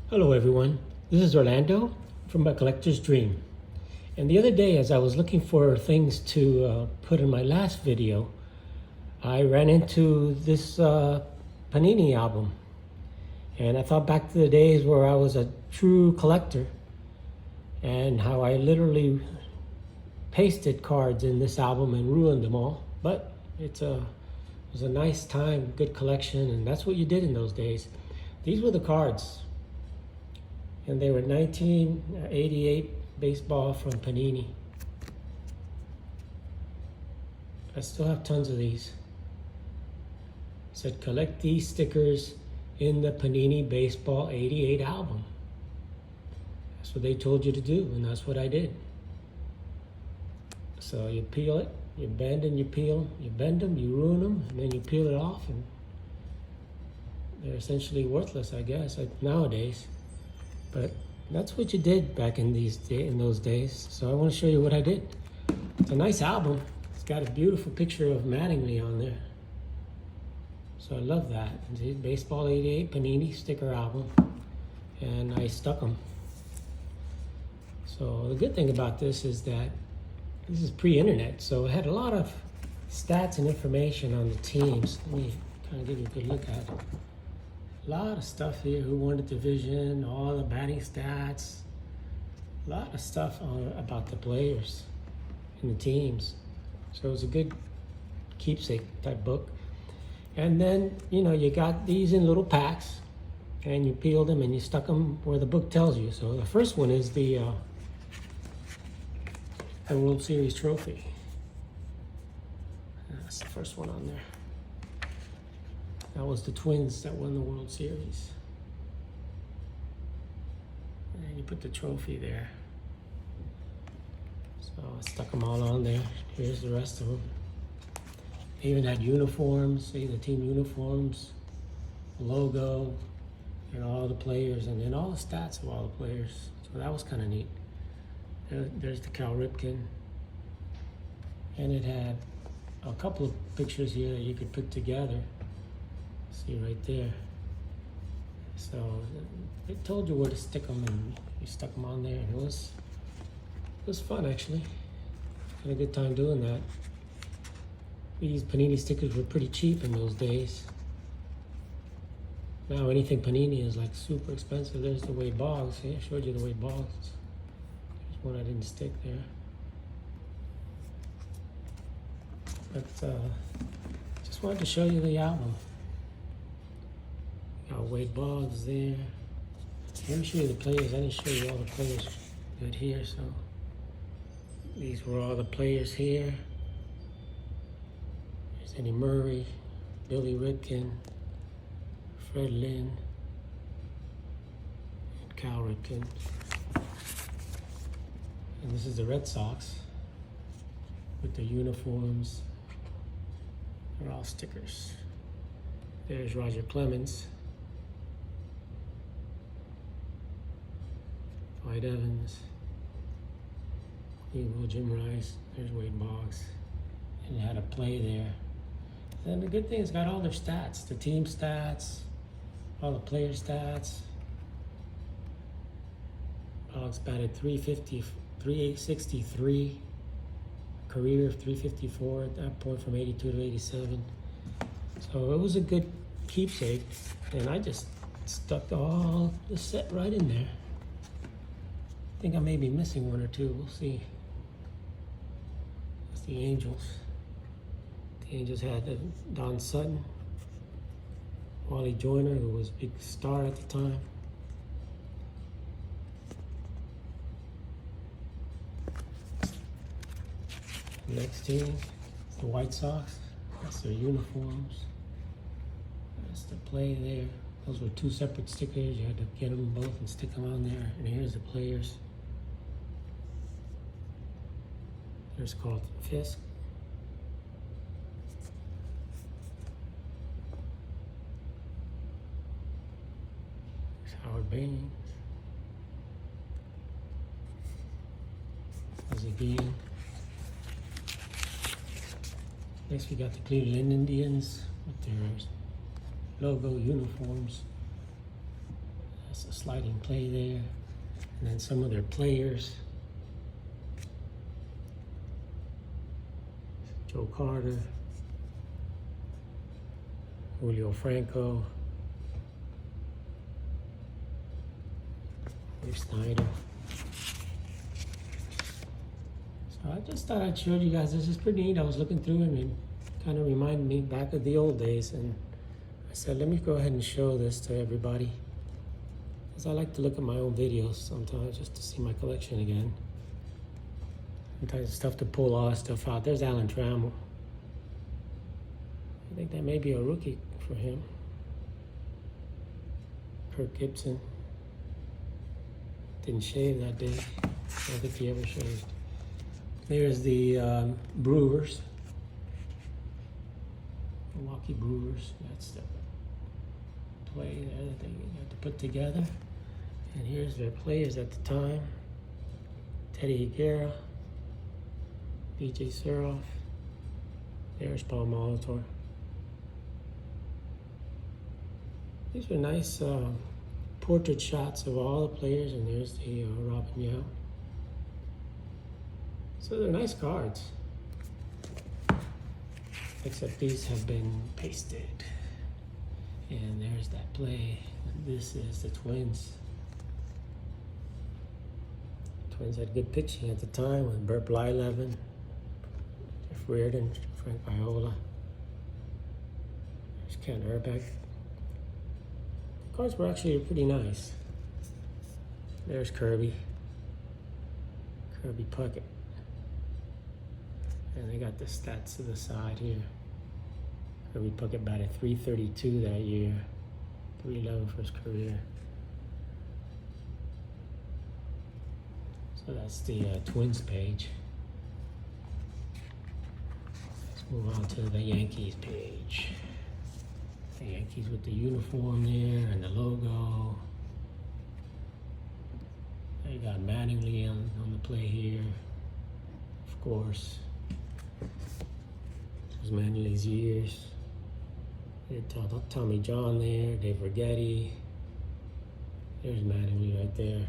Hello everyone, this is Orlando from A Collector's Dream. And the other day as I was looking for things to put in my last video, I ran into this Panini album. And I thought back to the days where I was a true collector and how I literally pasted cards in this album and ruined them all. But it was a nice time, good collection, and that's what you did in those days. These were the cards. And they were 1988 baseball from Panini. I still have tons of these. It said collect these stickers in the Panini Baseball 88 album. That's what they told you to do, and that's what I did. So you peel it, you bend and you peel, you bend them, you ruin them, and then you peel it off, and they're essentially worthless, I guess, nowadays. But that's what you did back in those days. So I want to show you what I did. It's a nice album. It's got a beautiful picture of Mattingly on there. So I love that. It's a Baseball 88 Panini sticker album. And I stuck them. So the good thing about this is that this is pre-internet. So it had a lot of stats and information on the teams. Let me kind of give you a good look at it. A lot of stuff here, who won the division, all the batting stats, a lot of stuff about the players and the teams. So it was a good keepsake type book. And then, you got these in little packs and you peeled them and you stuck them where the book tells you. So the first one is the World Series trophy. That's the first one on there. That was the Twins that won the World Series. And you put the trophy there. So I stuck them all on there. Here's the rest of them. They even had uniforms, see the team uniforms, the logo, and all the players, and then all the stats of all the players. So that was kind of neat. There's the Cal Ripken. And it had a couple of pictures here that you could put together. See right there. So it told you where to stick them, and you stuck them on there, and it was fun actually. Had a good time doing that. These Panini stickers were pretty cheap in those days. Now anything Panini is like super expensive. There's the Wade Boggs. See, I showed you the Wade Boggs. There's one I didn't stick there. But just wanted to show you the album. Got Wade Boggs there. Let me show you the players. I didn't show you all the players good here, so these were all the players here. There's Eddie Murray, Billy Ripken, Fred Lynn, and Cal Ripken. And this is the Red Sox with the uniforms. They're all stickers. There's Roger Clemens. White Evans, Jim Rice, there's Wade Boggs, and it had a play there. And the good thing is, got all their stats, the team stats, all the player stats. Boggs batted 363, career of 354 at that point from 82 to 87. So it was a good keepsake, and I just stuck all the set right in there. I think I may be missing one or two. We'll see. It's the Angels. The Angels had Don Sutton, Wally Joyner, who was a big star at the time. Next team, the White Sox. That's their uniforms. That's the play there. Those were two separate stickers. You had to get them both and stick them on there. And here's the players. There's called Fisk. There's Howard Baines. Ozzie Guillen. Next we got the Cleveland Indians with their logo uniforms. That's a sliding play there. And then some of their players. Joe Carter, Julio Franco, Snyder. So I just thought I'd show you guys. This is pretty neat. I was looking through it and it kind of reminded me back of the old days. And I said, let me go ahead and show this to everybody. Because I like to look at my own videos sometimes just to see my collection again. Sometimes it's tough to pull all that stuff out. There's Alan Trammell. I think that may be a rookie for him. Kirk Gibson. Didn't shave that day. I don't think he ever shaved. There's the Brewers. Milwaukee Brewers. That's the play there that they had to put together. And here's their players at the time. Teddy Higuera. BJ Seroff. There's Paul Molitor. These are nice portrait shots of all the players, and there's the Robin Yount. So they're nice cards. Except these have been pasted. And there's that play. This is the Twins. Twins had good pitching at the time with Burt Blyleven, Jeff Reardon, Frank Viola. There's Ken Urbeck. The cards were actually pretty nice. There's Kirby Puckett. And they got the stats to the side here. Kirby Puckett batted .332 that year, .311 for his career. So that's the Twins page. Let's move on to the Yankees page. The Yankees with the uniform there and the logo. They got Mattingly on the play here, of course. It was Mattingly's years. They had Tommy John there, Dave Righetti. There's Mattingly right there.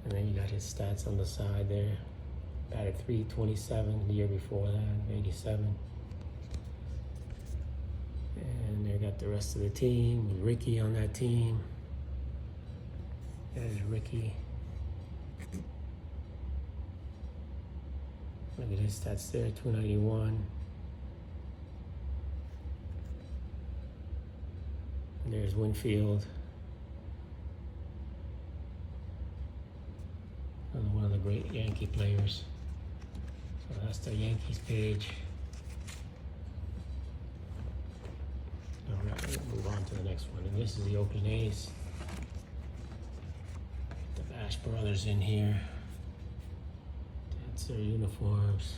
And then you got his stats on the side there. Batted .327 the year before that, 87. And they got the rest of the team, with Ricky on that team. There's Ricky. Look at his stats there, 291. And there's Winfield. One of the great Yankee players. So that's the Yankees page. All right, we'll move on to the next one. And this is the Oakland A's. The Bash Brothers in here. That's their uniforms.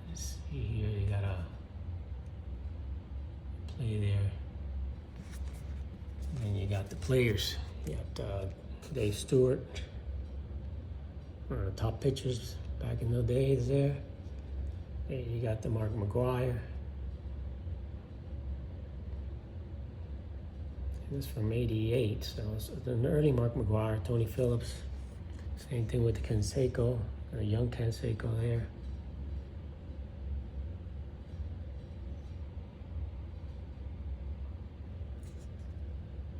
Let's see here, you got a play there. And then you got the players. You got Dave Stewart. One of the top pitchers back in the days there. Then you got the Mark McGwire. This is from '88, so it's an early Mark McGwire, Tony Phillips. Same thing with the Canseco, a young Canseco there.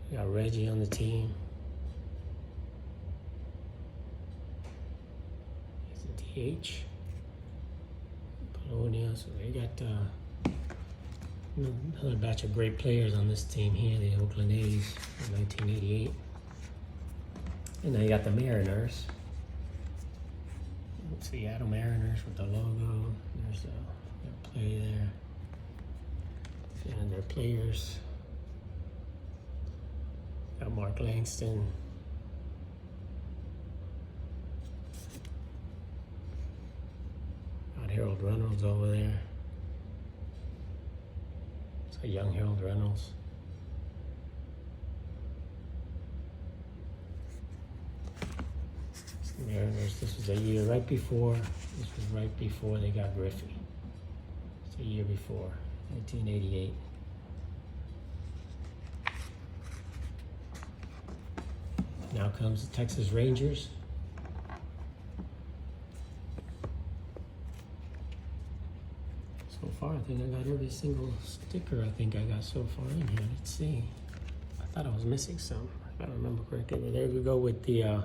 You got Reggie on the team. He's a DH. Polonia, so they got another batch of great players on this team here, the Oakland A's in 1988. And then you got the Mariners. Seattle Mariners with the logo. There's their play there. And their players. Got Mark Langston. Got Harold Reynolds over there. It's a young Harold Reynolds. Mariners, this was a year right before. This was right before they got Griffey. It's a year before, 1988. comes the Texas Rangers. So far, I think I got every single sticker I got so far in here. Let's see. I thought I was missing some, if I remember correctly. But there we go with the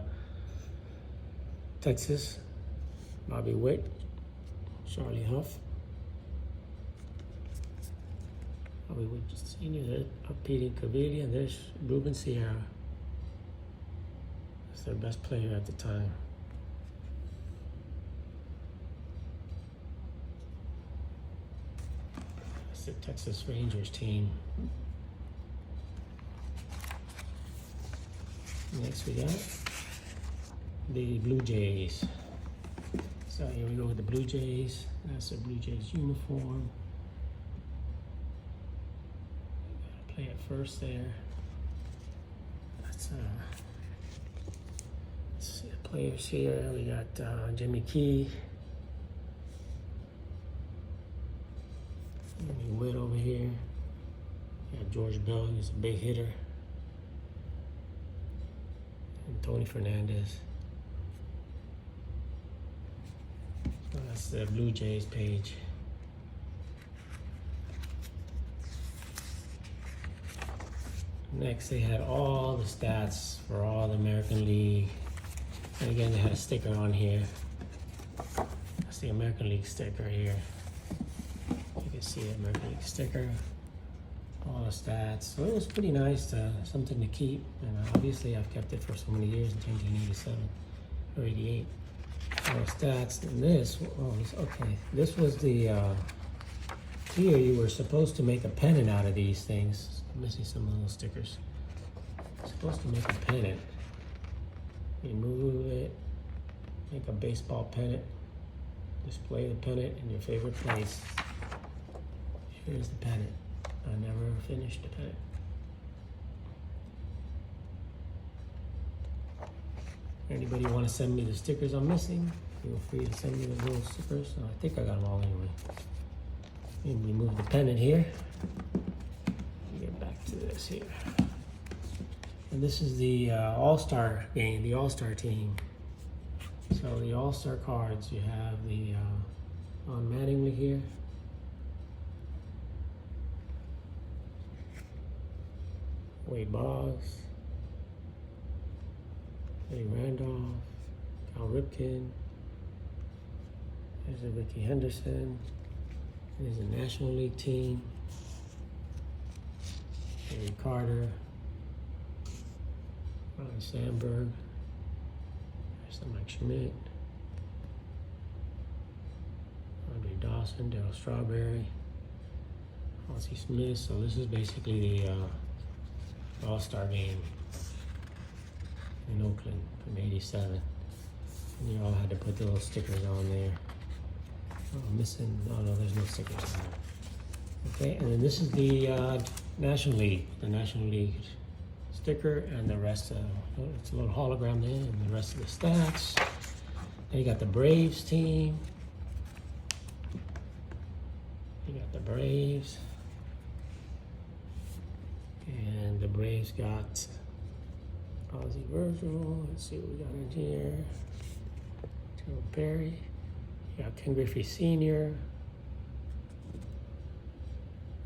Texas. Bobby Witt, Charlie Huff. Bobby Witt Sr., there, Petey Cavilla, and there's Ruben Sierra. That's their best player at the time. That's the Texas Rangers team. Next we got the Blue Jays. So here we go with the Blue Jays. That's the Blue Jays uniform. Gotta play it first there. Let's see the players here. We got Jimmy Key. Jimmy Witt over here. Got George Bell, he's a big hitter. And Tony Fernandez. So that's the Blue Jays page. Next, they had all the stats for all the American League. And again, they had a sticker on here. That's the American League sticker here. You can see the American League sticker. All the stats. So it was pretty nice, something to keep. And obviously, I've kept it for so many years, in 1987 or 88. All the stats. And this, okay, this was the, here you were supposed to make a pennant out of these things. I'm missing some of those stickers. Supposed to make a pennant. You move it, make a baseball pennant, display the pennant in your favorite place. Here's the pennant. I never finished the pennant. Anybody want to send me the stickers I'm missing? Feel free to send me the little stickers. I think I got them all anyway. And we move the pennant here. Get back to this here. And this is the All-Star game, the All-Star team. So the All-Star cards, you have the Ron Mattingly here. Wade Boggs. Eddie Randolph. Cal Ripken. There's a Ricky Henderson. There's the National League team. Harry Carter. Ronnie Sandberg. There's the Mike Schmidt. Andre Dawson, Darryl Strawberry. Ozzie Smith. So this is basically the All-Star game in Oakland from '87. And you all had to put the little stickers on there. Oh, I'm missing, oh no, there's no stickers on there. Okay, and then this is the National League sticker, and the rest of it's a little hologram there, and the rest of the stats. Then you got the Braves team. You got the Braves. And the Braves got Ozzie Virgil. Let's see what we got in here. Joe Perry. You got Ken Griffey Sr.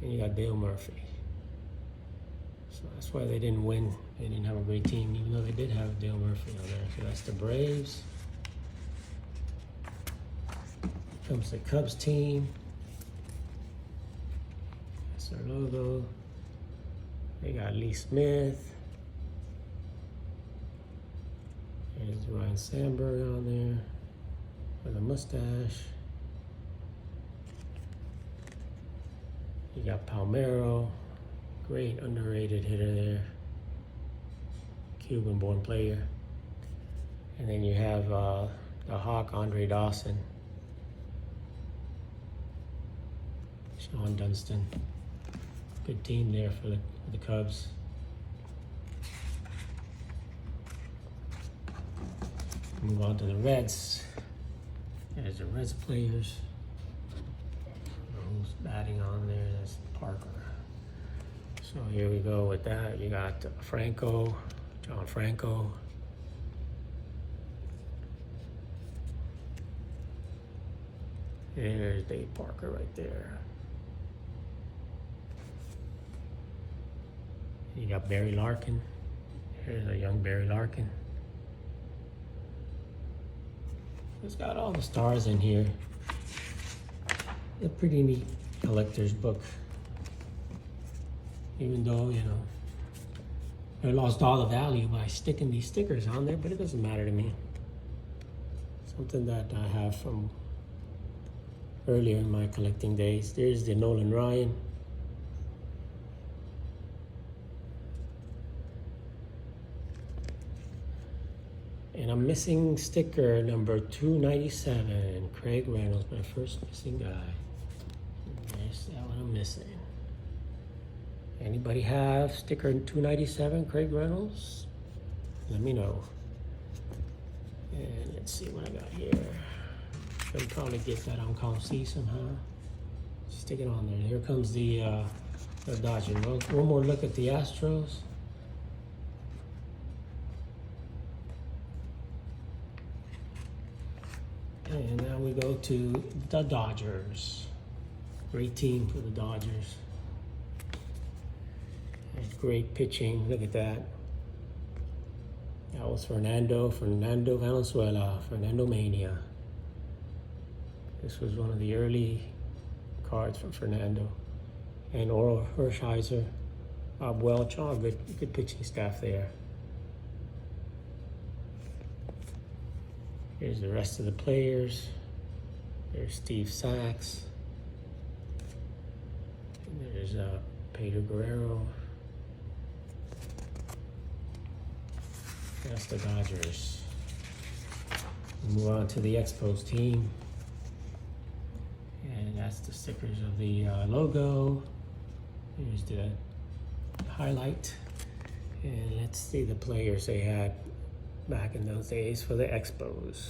And you got Dale Murphy. So that's why they didn't win. They didn't have a great team, even though they did have Dale Murphy on there. So that's the Braves. Comes the Cubs team. That's their logo. They got Lee Smith. There's Ryan Sandberg on there with a mustache. You got Palmeiro, great underrated hitter there. Cuban-born player. And then you have the Hawk, Andre Dawson. Sean Dunston. Good team there for the Cubs. Move on to the Reds. There's the Reds players. Who's batting on there? That's Parker. So here we go with that. You got Franco, John Franco. There's Dave Parker right there. You got Barry Larkin. Here's a young Barry Larkin. It's got all the stars in here. A pretty neat collector's book. Even though, you know, I lost all the value by sticking these stickers on there, but it doesn't matter to me. Something that I have from earlier in my collecting days. There's the Nolan Ryan. And I'm missing sticker number 297. Craig Reynolds, my first missing guy. There's that one I'm missing. Anybody have sticker 297, Craig Reynolds? Let me know. And let's see what I got here. I'll probably get that on C somehow. Stick it on there. Here comes the Dodgers. One more look at the Astros. And now we go to the Dodgers. Great team for the Dodgers. Great pitching. Look at that. That was Fernando Valenzuela, Fernando Mania. This was one of the early cards from Fernando. And Oral Hershiser, Bob Welch, all good pitching staff there. Here's the rest of the players. There's Steve Sachs. And there's Pedro Guerrero. That's the Dodgers. Move on to the Expos team. And that's the stickers of the logo. Here's the highlight. And let's see the players they had back in those days for the Expos.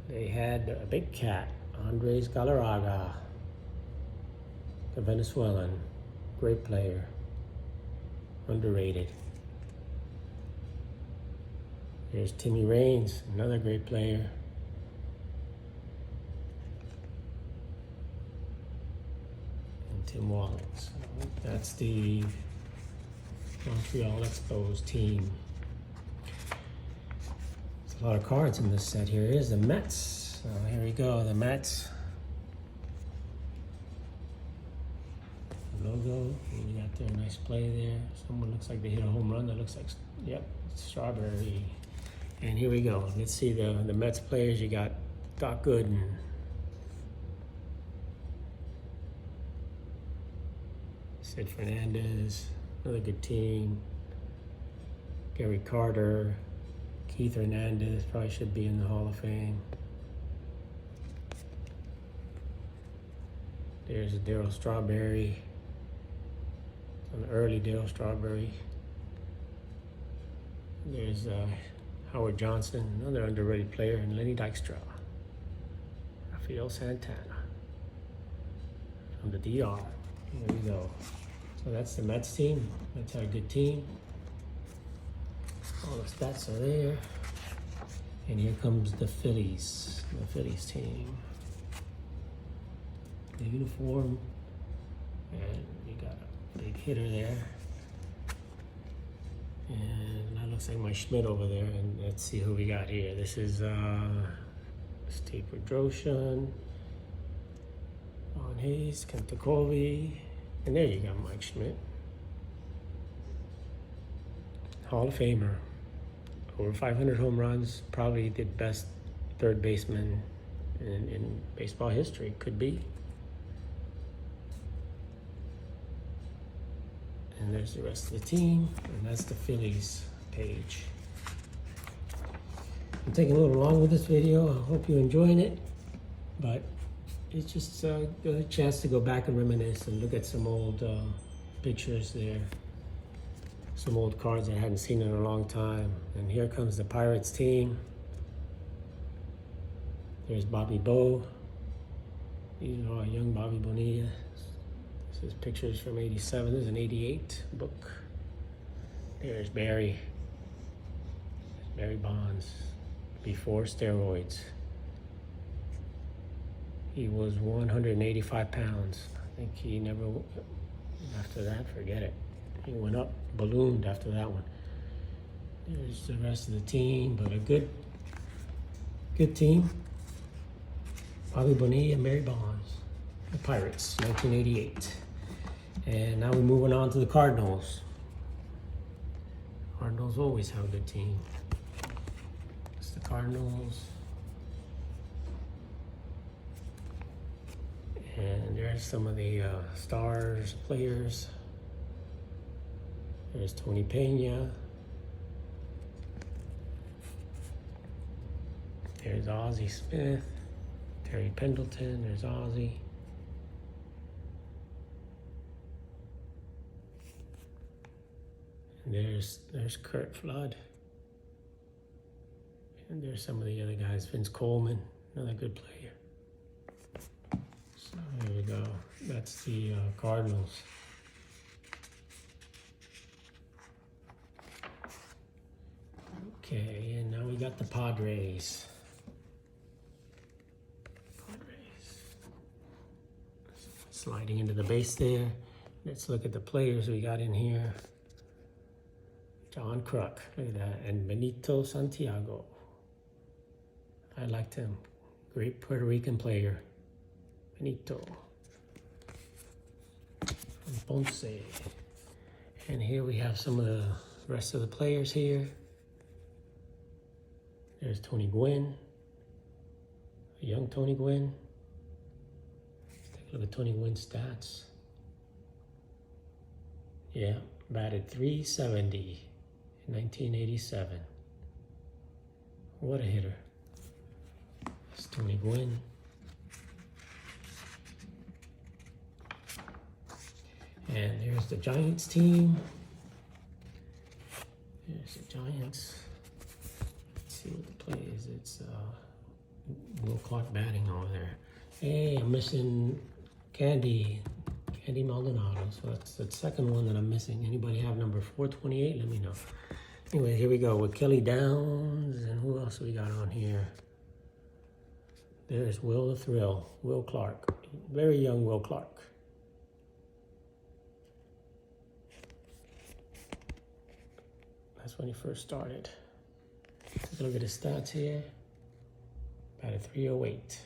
They had a big cat, Andres Galarraga, the Venezuelan, great player, underrated. There's Timmy Raines, another great player. And Tim Wallings. That's the Montreal Expos team. There's a lot of cards in this set here. Here's the Mets. So here we go, the Mets. The logo, you got their nice play there. Someone looks like they hit a home run. That looks like, yep, Strawberry. And here we go. Let's see the Mets players. You got Doc Gooden, Sid Fernandez, another good team. Gary Carter, Keith Hernandez, probably should be in the Hall of Fame. There's a Darryl Strawberry, an early Darryl Strawberry. There's Howard Johnson, another underrated player, and Lenny Dykstra. Rafael Santana from the DR. There we go. So that's the Mets team. Mets had a good team. All the stats are there. And here comes the Phillies team. The uniform, and you got a big hitter there. And that looks like my Schmidt over there. And let's see who we got here. This is Steve Pedrosian, Ron Hayes, Kent Tekulve, and there you go, Mike Schmidt. Hall of Famer. Over 500 home runs, probably the best third baseman in baseball history, could be. And there's the rest of the team, and that's the Phillies page. I'm taking a little long with this video. I hope you're enjoying it, but it's just a chance to go back and reminisce and look at some old pictures there. Some old cards I hadn't seen in a long time. And here comes the Pirates team. There's Bobby Bo. These are young Bobby Bonilla. This is pictures from '87. This is an '88 book. There's Barry Bonds, before steroids. He was 185 pounds. I think he never, after that, forget it. He went up, ballooned after that one. There's the rest of the team, but a good team. Bobby Bonilla, Mary Bonds, the Pirates, 1988. And now we're moving on to the Cardinals. Cardinals always have a good team. It's the Cardinals. And there's some of the stars, players. There's Tony Pena. There's Ozzie Smith. Terry Pendleton. There's Ozzie. And there's Kurt Flood. And there's some of the other guys. Vince Coleman, another good player. So here we go. That's the Cardinals. Okay, and now we got the Padres. Sliding into the base there. Let's look at the players we got in here. John Kruk, look at that, and Benito Santiago. I liked him. Great Puerto Rican player. Benito. And Ponce. And here we have some of the rest of the players here. There's Tony Gwynn. Young Tony Gwynn. Look at Tony Gwynn's stats. Yeah, batted .370 in 1987. What a hitter. It's Tony Gwynn. And there's the Giants team. There's the Giants. Let's see what the play is. It's Will Clark batting over there. Hey, I'm missing Candy Maldonado. So that's the second one that I'm missing. Anybody have number 428? Let me know. Anyway, here we go with Kelly Downs. And who else we got on here? There's Will the Thrill, Will Clark. Very young Will Clark. That's when he first started. Take a look at his stats here. About a 308.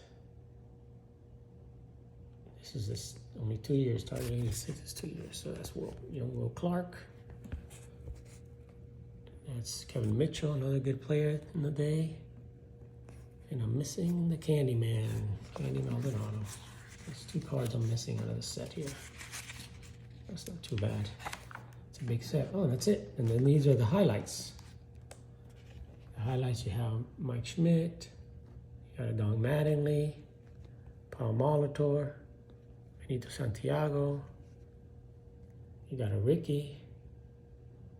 This is only 2 years. Started in 86 is 2 years. So that's young Will Clark. That's Kevin Mitchell, another good player in the day. And I'm missing the Candy Maldonado. There's 2 cards I'm missing out of the set here. That's not too bad. It's a big set. Oh, that's it. And then these are the highlights. The highlights, you have Mike Schmidt, you got a Don Mattingly, Paul Molitor, Benito Santiago, you got a Ricky,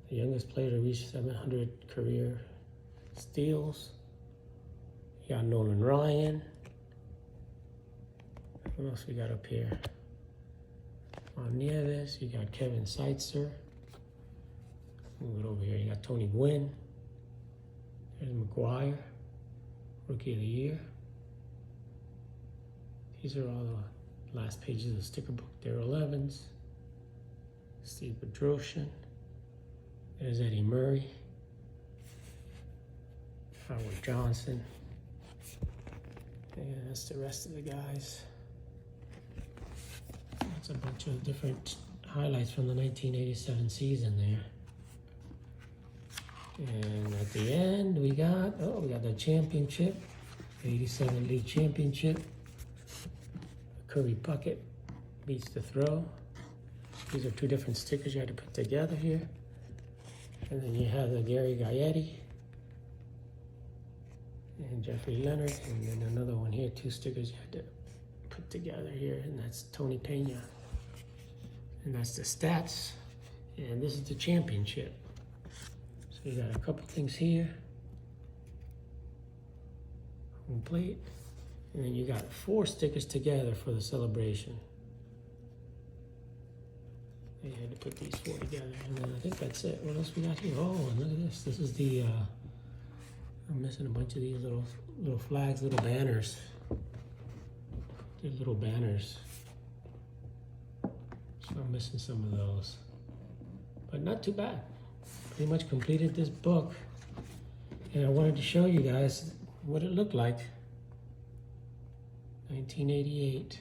the youngest player to reach 700 career steals. You got Nolan Ryan. What else we got up here? On Nieves, you got Kevin Seitzer. Move it over here. You got Tony Gwynn. There's McGuire, Rookie of the Year. These are all the last pages of the sticker book. Darrell Evans, Steve Bedrosian. There's Eddie Murray, Howard Johnson. And that's the rest of the guys. That's a bunch of different highlights from the 1987 season there. And at the end, we got the championship, 87 league championship. Curry bucket beats the throw. These are 2 different stickers you had to put together here. And then you have the Gary Gaetti and Jeffrey Leonard, and then another one here, 2 stickers you had to put together here, and that's Tony Pena. And that's the stats, and this is the championship. So you got a couple things here. Home plate. And then you got 4 stickers together for the celebration. You had to put these 4 together. And then I think that's it. What else we got here? Oh, and look at this. This is the, I'm missing a bunch of these little flags, little banners. They're little banners. So I'm missing some of those. But not too bad. Pretty much completed this book. And I wanted to show you guys what it looked like. 1988.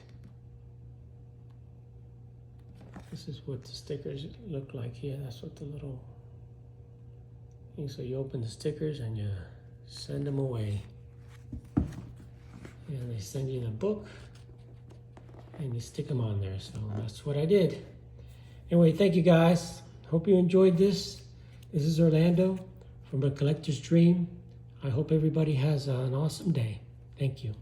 This is what the stickers look like here. That's what the little thing. So you open the stickers and you send them away. And they send you the book and you stick them on there. So that's what I did. Anyway, thank you guys. Hope you enjoyed this. This is Orlando from A Collector's Dream. I hope everybody has an awesome day. Thank you.